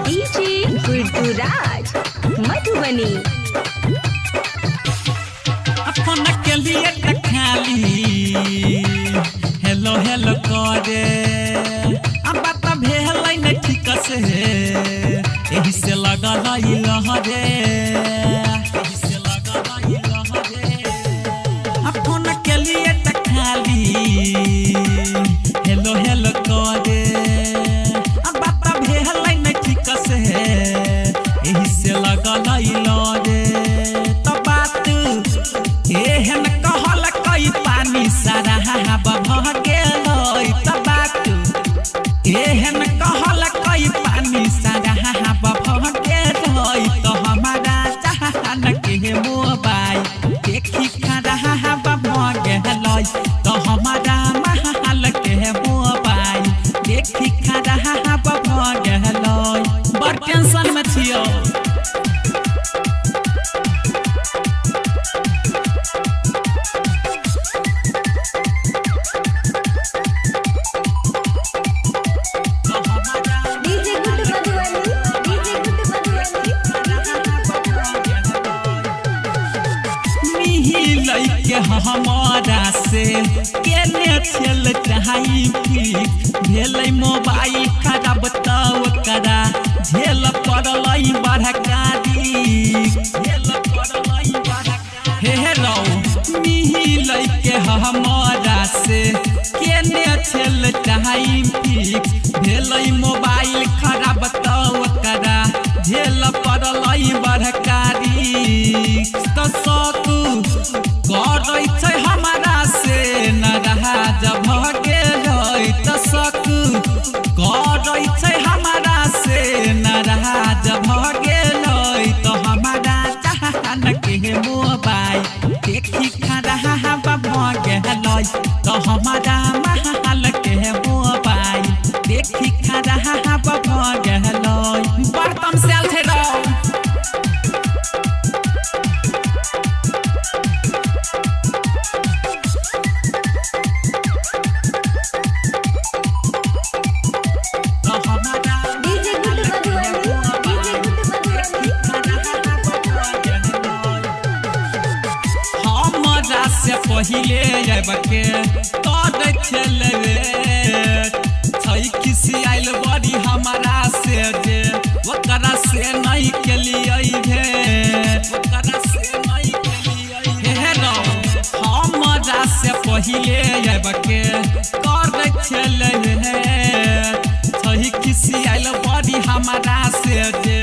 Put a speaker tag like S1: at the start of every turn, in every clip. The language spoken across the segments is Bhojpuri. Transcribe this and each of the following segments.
S1: डीजे गुरुराज मधुबनी
S2: अपन के लिए खाली हेलो हेलो करे अब बात भेलै न ठीक से एही से लगल ई लहरे एही से लगल ई लहरे अपन के लिए खाली हेलो हेलो करे अब बात भेलै न ठीक से एही से लगल ई लहरे तो बात एहन कहल कई पानी सारा बह गेल त बात एहन कहल कई पानी सारा बह गेल तो हमारा जहान के मोबाइल देखी खड़ा बह गेल तो हमारा महल के मोबाइल देखी खड़ा बह गेल बड़ टेंशन में छियो के हमारा से केने खेल चाही भेलै मोबाइल खराब त ओकरा झेल पड़लै बड़कारी झेल पड़लै बड़कारी हे रौ मिलै के हमारा से केने खेल चाही भेलै मोबाइल खराब त ओकरा झेल पड़लै बड़कारी त सतु करै छै हमारा से न रहा जब गेल त शक करै छै हमारा से न रहा जब गेल तो हमारा जहान के मोबाइल देखी खड़ा बह गेल तो हमारा महल के मोबाइल देखी खड़ा बह गेल बर्तन से आल छै रौ से पहिले अबके तोड़ खेलबे छै किसी आइल बड़ी हमारा से जे ओकरा से नहीं केलिए भेट ओकरा से नहीं केलिए हे रौ हमरा से पहिले अबके तोड़ खेलबे छै किसी आइल बड़ी हमारा से जे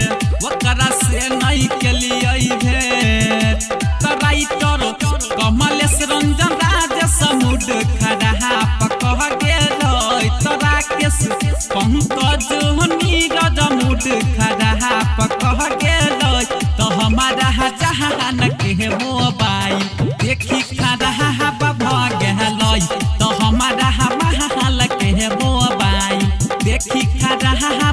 S2: ओकरा से नहीं केलिए भेट राइटर कमलेश रंजन राज समुद खड़ा पकह गेल तोरा केस पंकज नीरज मुद खड़ा पकह गेल तो हमारा जहान के मोबाइल देखी खड़ा बह गेल तो हमारा महल के मोबाइल देखी खड़ा